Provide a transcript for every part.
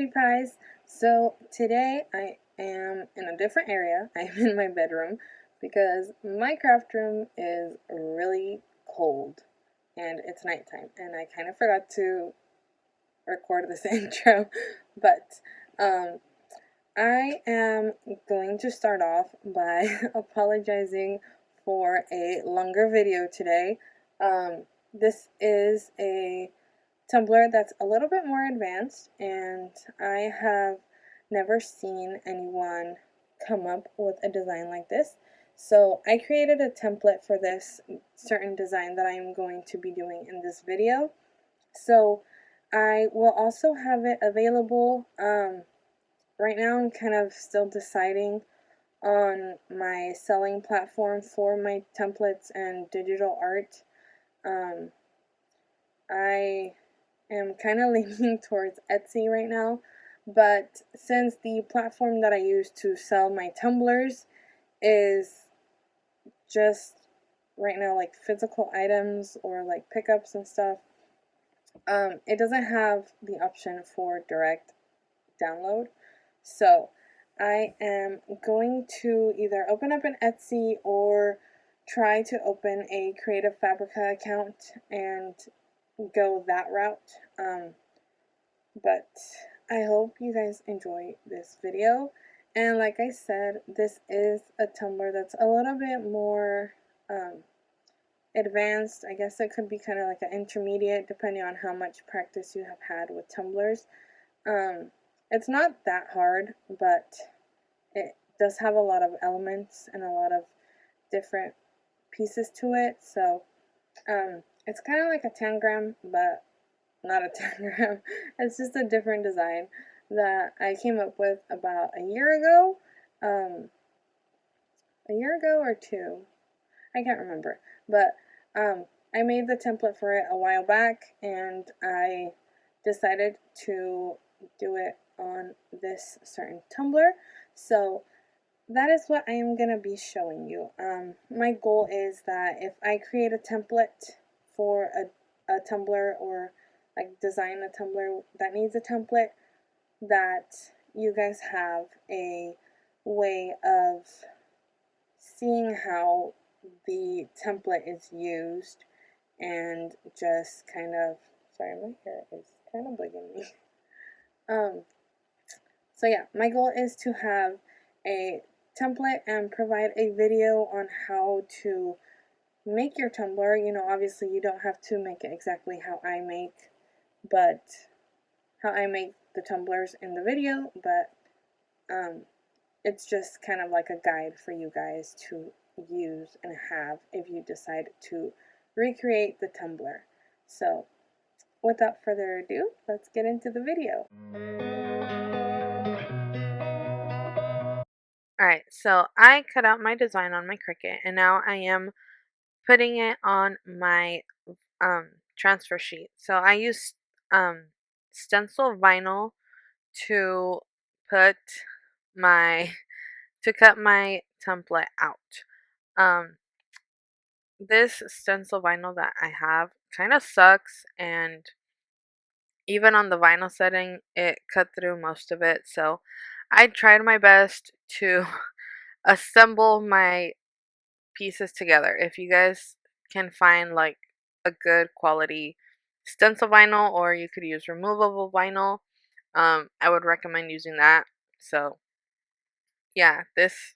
cutie pies. So today I am in a different area. I'm in my bedroom because my craft room is really cold and it's nighttime, and I kind of forgot to record this intro, but um, I am going to start off by apologizing for a longer video today. This is a tumbler that's a little bit more advanced, and I have never seen anyone come up with a design like this. So I created a template for this certain design that I am going to be doing in this video. So I will also have it available. Right now I'm kind of still deciding on my selling platform for my templates and digital art. I am kind of leaning towards Etsy right now, but since the platform that I use to sell my tumblers is just right now like physical items or like pickups and stuff, it doesn't have the option for direct download. So I am going to either open up an Etsy or try to open a Creative Fabrica account and go that route. But I hope you guys enjoy this video. And like I said, this is a tumbler that's a little bit more advanced. I guess it could be kind of like an intermediate depending on how much practice you have had with tumblers. It's not that hard, but it does have a lot of elements and a lot of different pieces to it. So it's kind of like a tangram, but not a tangram. It's just a different design that I came up with about a year ago. A year ago or two, I can't remember. But I made the template for it a while back, and I decided to do it on this certain tumbler. So that is what I am going to be showing you. My goal is that if I create a template for a tumbler, or like design a tumbler that needs a template, that you guys have a way of seeing how the template is used and just kind of, sorry, my hair is kind of bugging me. So yeah, my goal is to have a template and provide a video on how to make your tumbler. You know, obviously you don't have to make it exactly how I make, but how I make the tumblers in the video, but it's just kind of like a guide for you guys to use and have if you decide to recreate the tumbler. So without further ado, let's get into the video. Alright, so I cut out my design on my Cricut, and now I am putting it on my transfer sheet. So I use stencil vinyl to put my to cut my template out. This stencil vinyl that I have kind of sucks, and even on the vinyl setting it cut through most of it, so I tried my best to assemble my pieces together. If you guys can find like a good quality stencil vinyl, or you could use removable vinyl, I would recommend using that. So yeah, this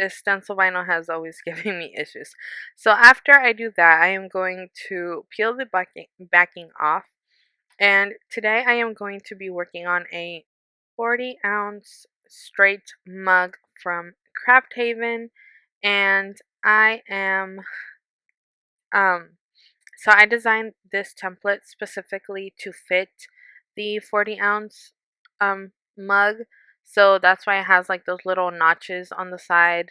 stencil vinyl has always given me issues. So after I do that, I am going to peel the backing off, and today I am going to be working on a 40-ounce straight mug from Craft Haven, and I am so I designed this template specifically to fit the 40-ounce mug. So that's why it has like those little notches on the side.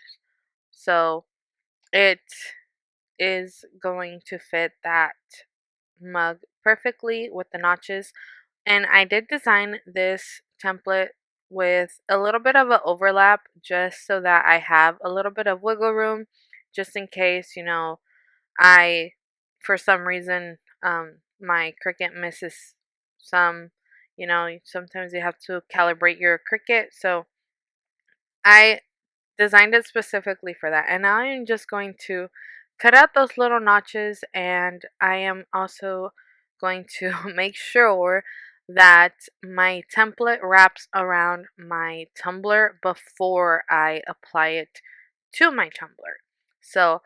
So it is going to fit that mug perfectly with the notches. And I did design this template with a little bit of an overlap, just so that I have a little bit of wiggle room, just in case, you know, I, for some reason, my Cricut misses some, You know, sometimes you have to calibrate your Cricut. So I designed it specifically for that. And now I'm just going to cut out those little notches, and I am also going to make sure that my template wraps around my tumbler before I apply it to my tumbler. So,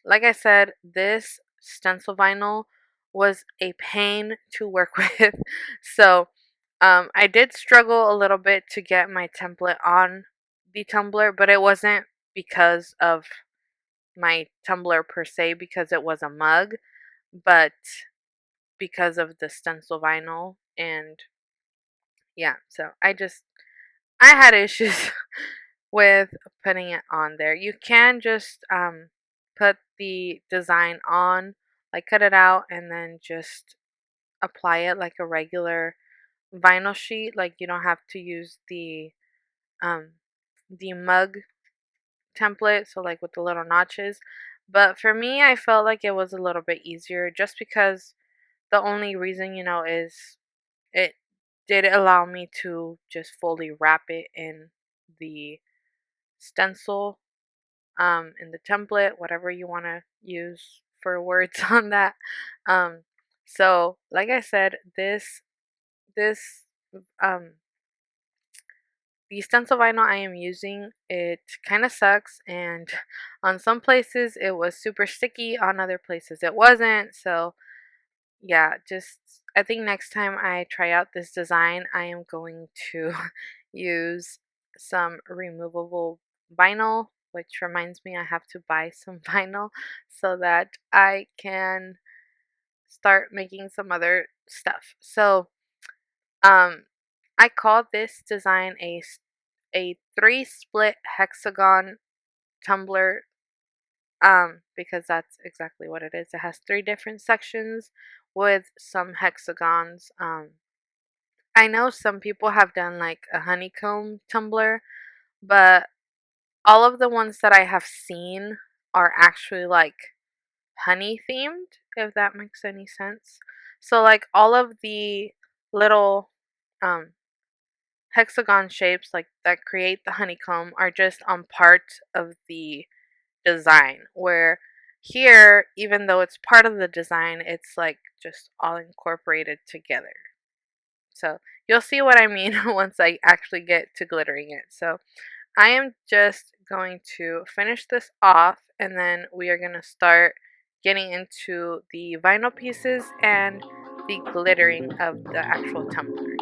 like I said, this stencil vinyl was a pain to work with. So, I did struggle a little bit to get my template on the tumbler, but it wasn't because of my tumbler per se, because it was a mug, but because of the stencil vinyl. And yeah, so I had issues with putting it on there. You can just put the design on, like cut it out and then just apply it like a regular vinyl sheet. Like you don't have to use um the mug template, so like with the little notches. But for me, I felt like it was a little bit easier just because the only reason, is it did allow me to just fully wrap it in the stencil, in the template, whatever you want to use for words on that. Um, so like I said, this um the stencil vinyl I am using, it kind of sucks, and on some places it was super sticky, on other places it wasn't. So yeah, just I think next time I try out this design, I am going to use some removable vinyl, which reminds me I have to buy some vinyl so that I can start making some other stuff. So, um, I call this design a three split hexagon tumbler, because that's exactly what it is. It has three different sections with some hexagons. I know some people have done like a honeycomb tumbler, but all of the ones that I have seen are actually like honey themed, if that makes any sense. So like all of the little um hexagon shapes like that create the honeycomb are just on part of the design, where here, even though it's part of the design, it's like just all incorporated together. So you'll see what I mean once I actually get to glittering it. So I am just going to finish this off, and then we are going to start getting into the vinyl pieces and the glittering of the actual tumbler.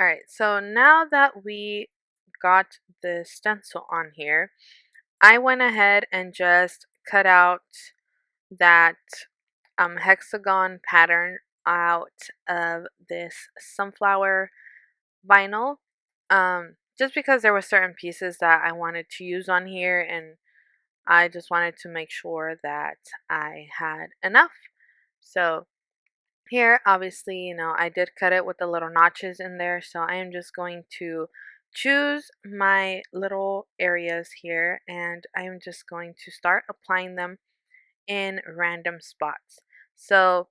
Alright, so now that we got the stencil on here, I went ahead and just cut out that hexagon pattern out of this sunflower vinyl. just because there were certain pieces that I wanted to use on here, and I just wanted to make sure that I had enough. So here, obviously, I did cut it with the little notches in there, so I am just going to choose my little areas here, and I am just going to start applying them in random spots. So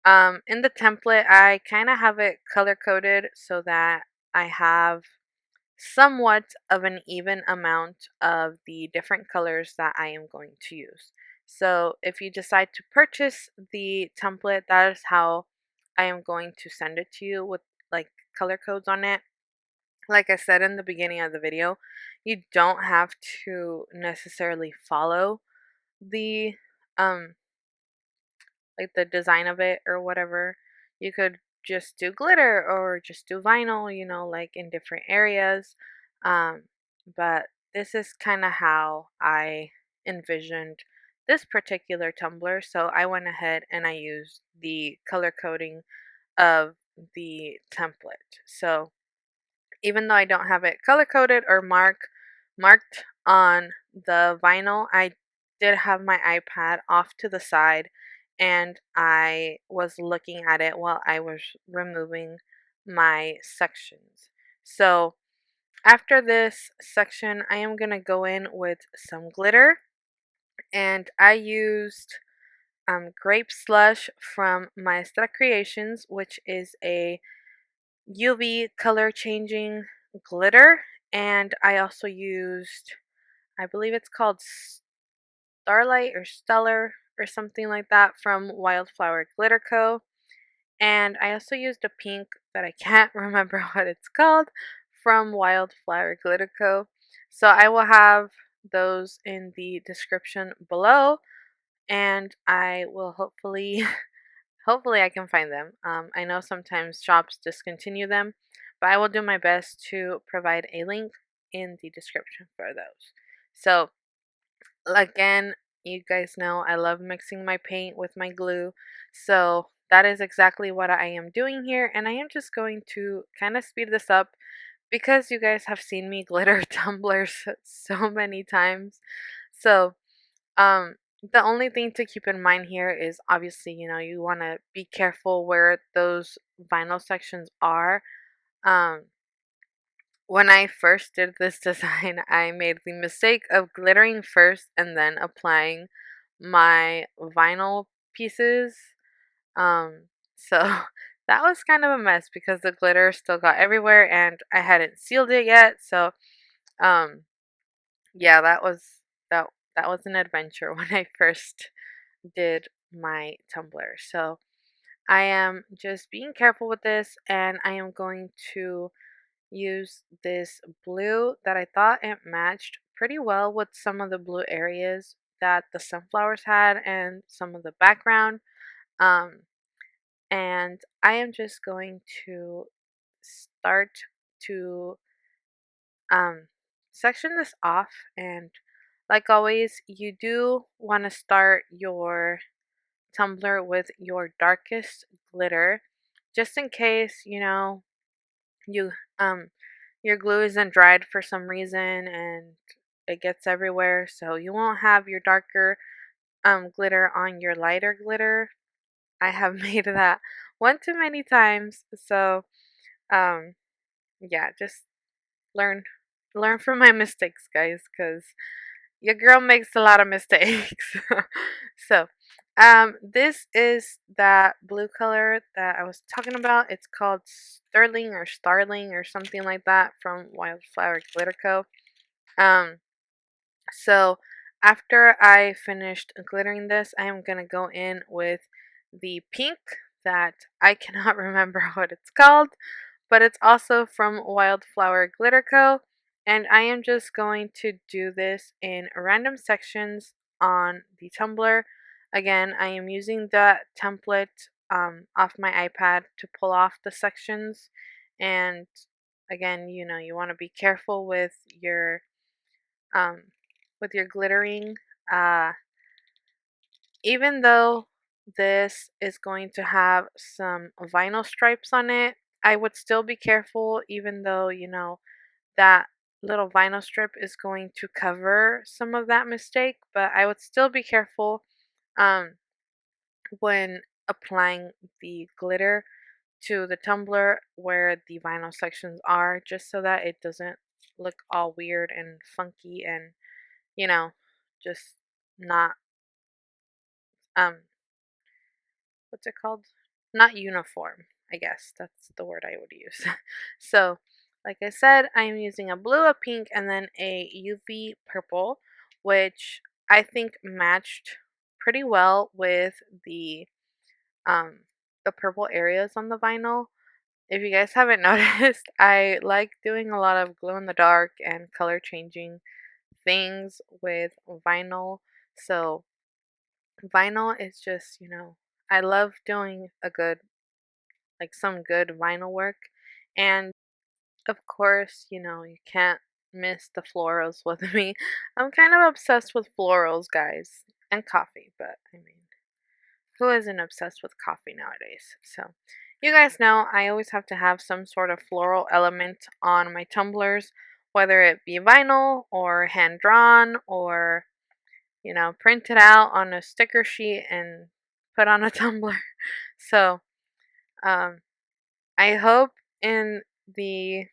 in the template, I kind of have it color coded so that I have somewhat of an even amount of the different colors that I am going to use. So if you decide to purchase the template, that is how I am going to send it to you, with like color codes on it. Like I said in the beginning of the video, you don't have to necessarily follow the um like the design of it or whatever. You could just do glitter or just do vinyl, like in different areas. Um, but this is kind of how I envisioned this particular tumbler. So I went ahead and I used the color coding of the template. So even though I don't have it color coded or marked on the vinyl, I did have my iPad off to the side and I was looking at it while I was removing my sections. So after this section, I am going to go in with some glitter, and I used grape slush from Maestra Creations, which is a UV color changing glitter. And I also used, I believe it's called Starlight or Stellar or something like that, from Wildflower Glitter Co. And I also used a pink that I can't remember what it's called, from Wildflower Glitter Co. So I will have those in the description below, and I will hopefully I can find them. I know sometimes shops discontinue them, but I will do my best to provide a link in the description for those. So again, you guys know I love mixing my paint with my glue. So that is exactly what I am doing here, and I am just going to kind of speed this up because you guys have seen me glitter tumblers so many times. So um, the only thing to keep in mind here is, obviously, you want to be careful where those vinyl sections are. Um, when I first did this design, I made the mistake of glittering first and then applying my vinyl pieces. So that was kind of a mess because the glitter still got everywhere and I hadn't sealed it yet. So, um, yeah, that was an adventure when I first did my tumbler. So I am just being careful with this, and I am going to use this blue that I thought it matched pretty well with some of the blue areas that the sunflowers had and some of the background. Um, and I am just going to start to um, section this off. And like always, you do want to start your tumbler with your darkest glitter, just in case you your glue isn't dried for some reason and it gets everywhere, so you won't have your darker glitter on your lighter glitter. I have made that one too many times. So um yeah, just learn learn from my mistakes, guys, because your girl makes a lot of mistakes. So this is that blue color that I was talking about. It's called Sterling or Starling or something like that, from Wildflower Glitter Co. um so after I finished glittering this, I am gonna go in with the pink that I cannot remember what it's called, but it's also from Wildflower Glitter Co. And I am just going to do this in random sections on the tumbler. Again, I am using the template off my iPad to pull off the sections. And again, you want to be careful um, with your glittering. Uh, Even though this is going to have some vinyl stripes on it, I would still be careful, even though, that little vinyl strip is going to cover some of that mistake, but I would still be careful um, when applying the glitter to the tumbler where the vinyl sections are, just so that it doesn't look all weird and funky and, you know, just not, um, what's it called? Not uniform, I guess. That's the word I would use. So, like I said, I'm using a blue, a pink, and then a UV purple, which I think matched pretty well with um the purple areas on the vinyl. If you guys haven't noticed, I like doing a lot of glow in the dark and color changing things with vinyl. So, vinyl is just, I love doing some good vinyl work. And of course, you can't miss the florals with me. I'm kind of obsessed with florals, guys, and coffee, but I mean, who isn't obsessed with coffee nowadays? So, you guys know I always have to have some sort of floral element on my tumblers, whether it be vinyl or hand drawn or, printed out on a sticker sheet and put on a tumbler. So, um, I hope in the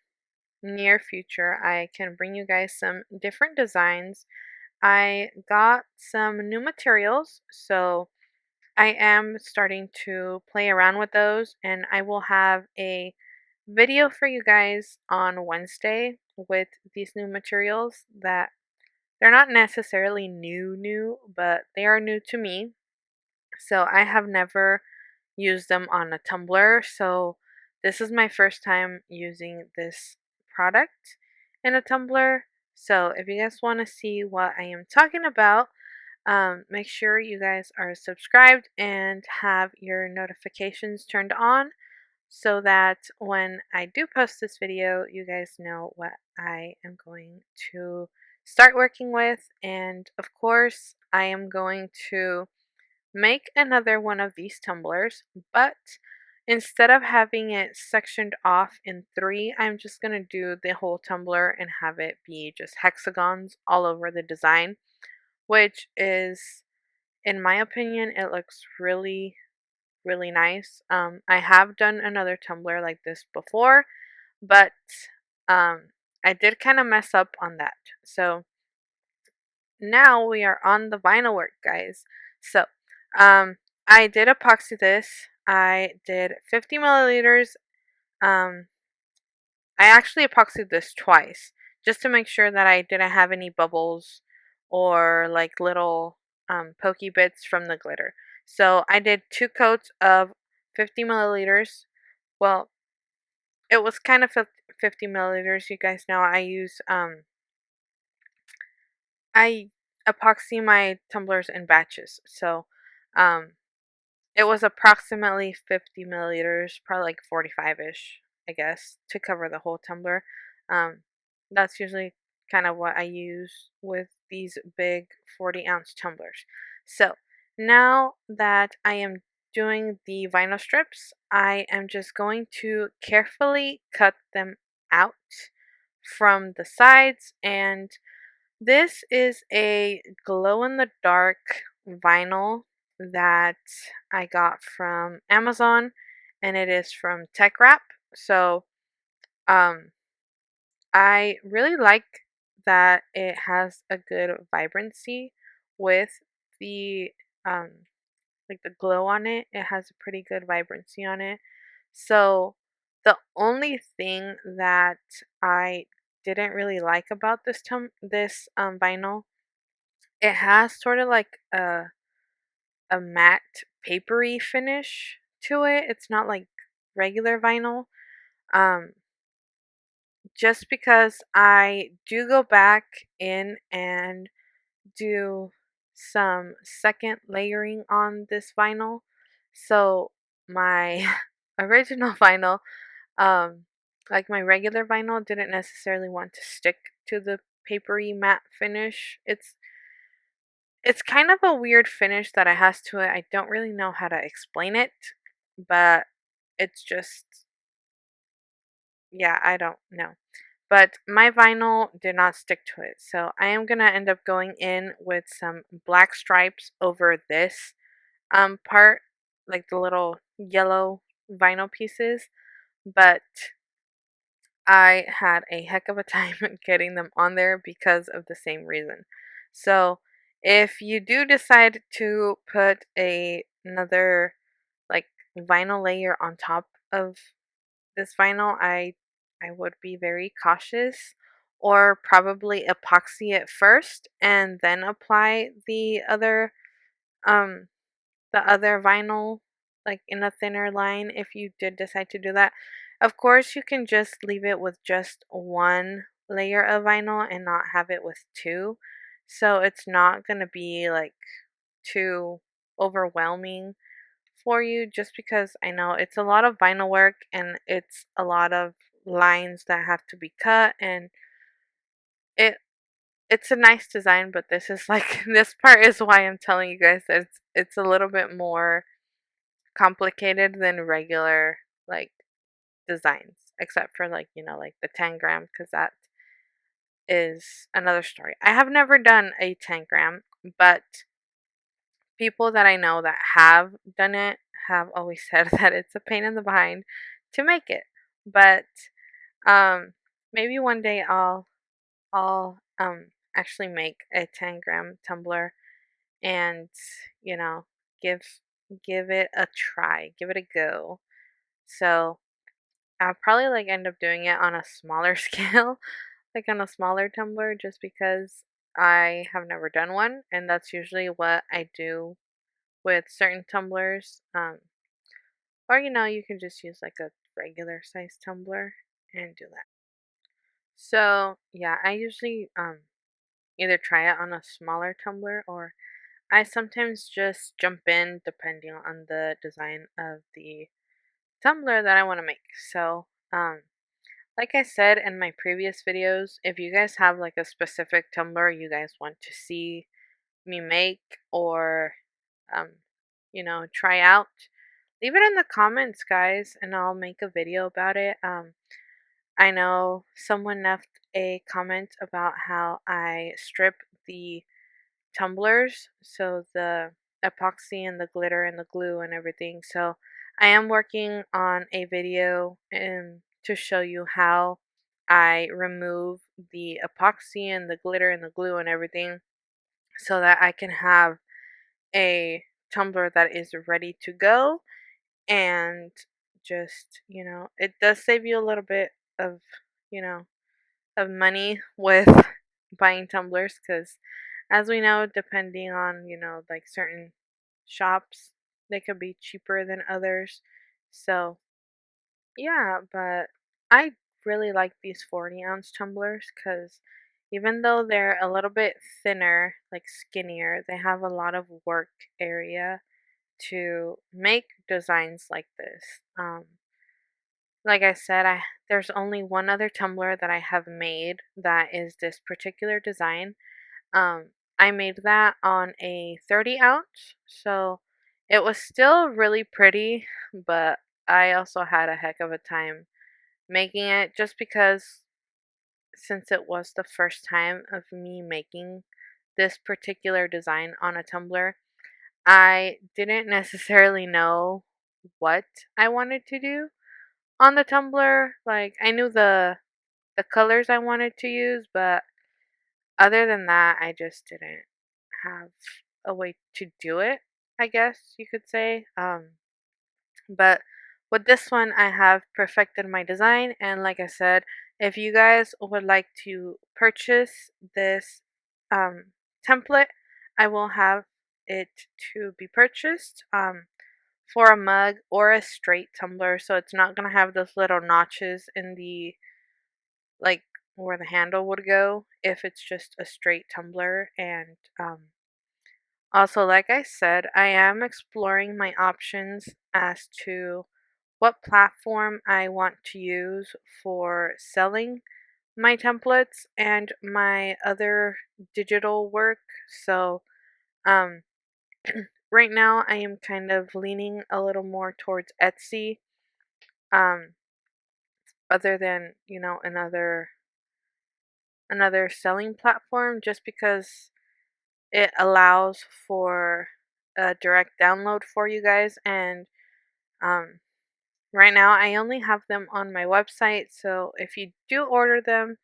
near future I can bring you guys some different designs. I got some new materials, so I am starting to play around with those, and I will have a video for you guys on Wednesday with these new materials that they're not necessarily new, but they are new to me. So I have never used them on a tumbler, so this is my first time using this product in a tumbler. So if you guys want to see what I am talking about, make sure you guys are subscribed and have your notifications turned on so that when I do post this video, you guys know what I am going to start working with. And of course, I am going to make another one of these tumblers, but instead of having it sectioned off in three, I'm just going to do the whole tumbler and have it be just hexagons all over the design, which is, in my opinion, it looks really, really nice. I have done another tumbler like this before, but um, I did kind of mess up on that. So now we are on the vinyl work, guys. So, I did epoxy this. I did 50 milliliters. Um, I actually epoxied this twice just to make sure that I didn't have any bubbles or like little pokey bits from the glitter. So I did 2 coats of 50 milliliters. Well, it was kind of 50 milliliters. You guys know I epoxy my tumblers in batches. So, um, it was approximately 50 milliliters, probably like 45-ish, I guess, to cover the whole tumbler. Um, that's usually kind of what I use with these big 40-ounce tumblers. So, now that I am doing the vinyl strips, I am just going to carefully cut them out from the sides, and this is a glow in the dark vinyl that I got from Amazon, and it is from Tech Wrap. So, um I really like that it has a good vibrancy with the um like the glow on it. It has a pretty good vibrancy on it. So, the only thing that I didn't really like about this vinyl, it has sort of like a matte papery finish to it. It's not like regular vinyl. Um, just because I do go back in and do some second layering on this vinyl. So my original vinyl, um, like my regular vinyl, didn't necessarily want to stick to the papery matte finish. It's kind of a weird finish that it has to it. I don't really know how to explain it, but it's just, yeah, I don't know. but my vinyl did not stick to it. So I am gonna end up going in with some black stripes over this part, like the little yellow vinyl pieces. But I had a heck of a time getting them on there because of the same reason. So if you do decide to put another like vinyl layer on top of this vinyl, I would be very cautious, or probably epoxy it first and then apply um the other vinyl like in a thinner line if you did decide to do that. Of course, you can just leave it with just one layer of vinyl and not have it with two. So it's not going to be like too overwhelming for you, just because I know it's a lot of vinyl work and it's a lot of lines that have to be cut, and it it's a nice design, but this is like this part is why I'm telling you guys that it's a little bit more complicated than regular like designs, except for like like the 10 gram, because that is another story. I have never done a 10 gram, but people that I know that have done it have always said that it's a pain in the behind to make it. But um maybe one day I'll actually make a 10-gram tumbler and you know give give it a try, give it a go. So I'll probably like end up doing it on a smaller scale, like on a smaller tumbler, just because I have never done one, and that's usually what I do with certain tumblers. Or you can just use like a regular size tumbler and do that. So yeah, I usually either try it on a smaller tumbler, or I sometimes just jump in depending on the design of the tumbler that I want to make. So like I said in my previous videos, if you guys have like a specific tumbler you guys want to see me make, or um, try out, leave it in the comments, guys, and I'll make a video about it. I know someone left a comment about how I strip the tumblers, so the epoxy and the glitter and the glue and everything. So I am working on a video to show you how I remove the epoxy and the glitter and the glue and everything, so that I can have a tumbler that is ready to go. And just it does save you a little bit of you know of money with buying tumblers, because as we know, depending on like certain shops, they could be cheaper than others. So yeah, but I really like these 40-ounce tumblers because even though they're a little bit thinner, like skinnier, they have a lot of work area to make designs like this. Like I said, I there's only one other tumbler that I have made that is this particular design. I made that on a 30 ounce, so it was still really pretty, but I also had a heck of a time making it, just because since it was the first time of me making this particular design on a tumbler, I didn't necessarily know what I wanted to do on the tumbler. Like I knew the colors I wanted to use, but other than that, I just didn't have a way to do it, I guess you could say. But with this one, I have perfected my design, and like I said, if you guys would like to purchase this template, I will have it to be purchased for a mug or a straight tumbler, so it's not gonna have those little notches in the like where the handle would go if it's just a straight tumbler. And also, like I said, I am exploring my options as to what platform I want to use for selling my templates and my other digital work. So, um, right now I am kind of leaning a little more towards Etsy, um, other than, another. another selling platform just because it allows for a direct download for you guys. And um, right now I only have them on my website, so if you do order them,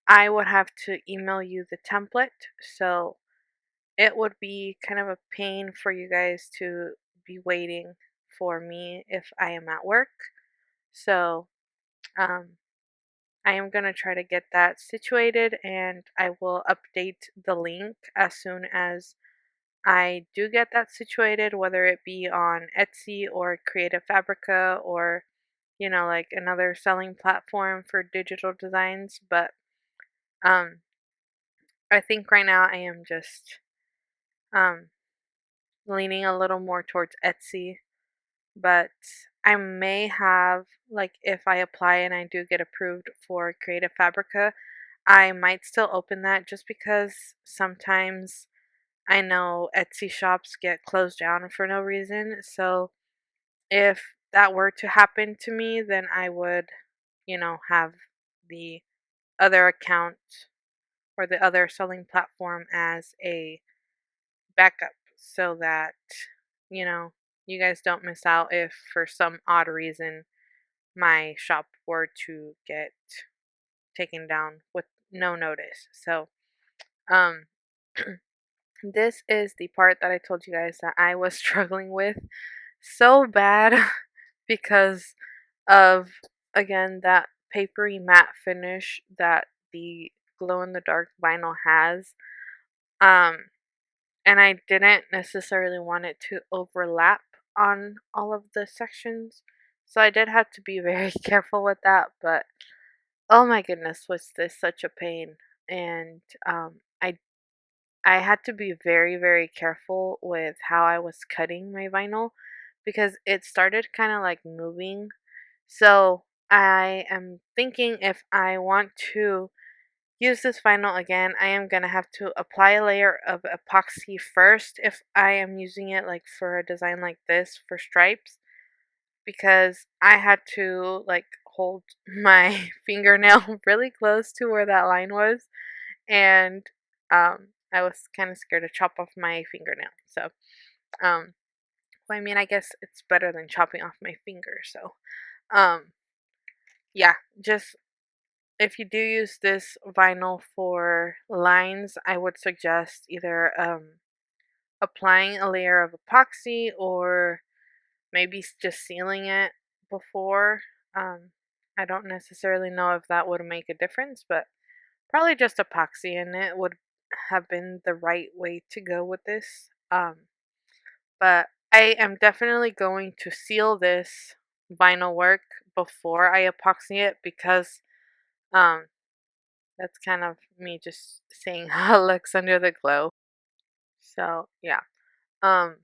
I would have to email you the template. So it would be kind of a pain for you guys to be waiting for me if I am at work. So um, I am going to try to get that situated, and I will update the link as soon as I do get that situated, whether it be on Etsy or Creative Fabrica or, like another selling platform for digital designs. But um, I think right now I am just um, leaning a little more towards Etsy. But I may have, like, if I apply and I do get approved for Creative Fabrica, I might still open that just because sometimes I know Etsy shops get closed down for no reason. So if that were to happen to me, then I would, have the other account or the other selling platform as a backup so that, you know, you guys don't miss out if for some odd reason my shop were to get taken down with no notice. So, um, this is the part that I told you guys that I was struggling with so bad because of, again, that papery matte finish that the glow in the dark vinyl has. Um, and I didn't necessarily want it to overlap on all of the sections. So I did have to be very careful with that, but oh my goodness, was this such a pain. And I had to be very, very careful with how I was cutting my vinyl because it started kind of like moving. So I am thinking if I want to use this vinyl again, I am going to have to apply a layer of epoxy first if I am using it like for a design like this for stripes, because I had to like hold my fingernail really close to where that line was, and I was kind of scared to chop off my fingernail. So, um, well, I mean, I guess it's better than chopping off my finger. So, um, yeah, just if you do use this vinyl for lines, I would suggest either applying a layer of epoxy or maybe just sealing it before. Um, I don't necessarily know if that would make a difference, but probably just epoxy in it would have been the right way to go with this. But I am definitely going to seal this vinyl work before I epoxy it because um, that's kind of me just seeing how it looks under the glow. So yeah. Um,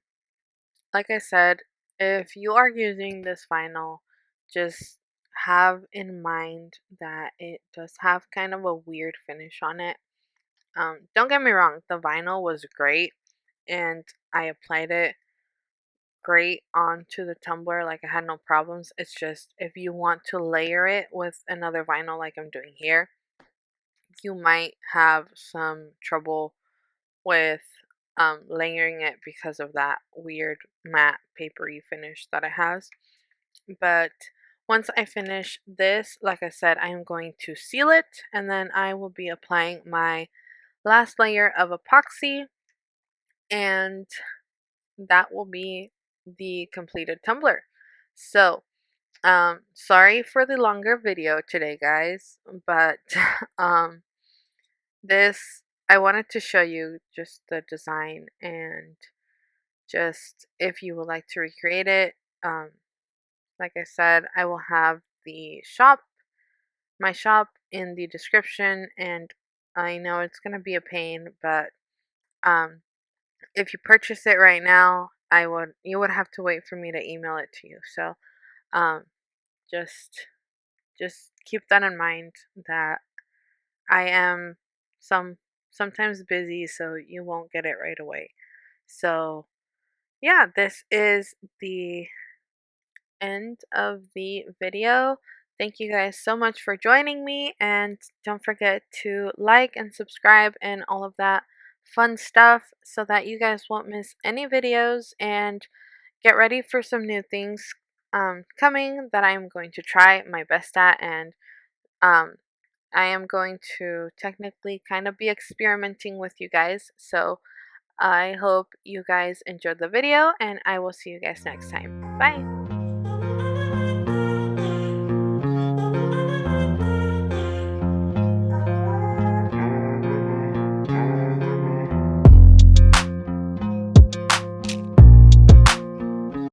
like I said, if you are using this vinyl, just have in mind that it does have kind of a weird finish on it. Don't get me wrong, the vinyl was great and I applied it great onto the tumbler, like I had no problems. It's just if you want to layer it with another vinyl like I'm doing here, you might have some trouble with layering it because of that weird matte papery finish that it has. But once I finish this, like I said, I am going to seal it and then I will be applying my last layer of epoxy, and that will be the completed tumbler. So, sorry for the longer video today, guys, but um, this I wanted to show you just the design, and just if you would like to recreate it. Um, like I said, I will have my shop in the description, and I know it's gonna be a pain, but um, if you purchase it right now, you would have to wait for me to email it to you. So um, just just keep that in mind that I am sometimes busy, so you won't get it right away. So yeah, this is the end of the video. Thank you guys so much for joining me, and don't forget to like and subscribe and all of that fun stuff so that you guys won't miss any videos, and get ready for some new things coming that I'm going to try my best at. And um, I am going to technically kind of be experimenting with you guys. So I hope you guys enjoyed the video, and I will see you guys next time. Bye!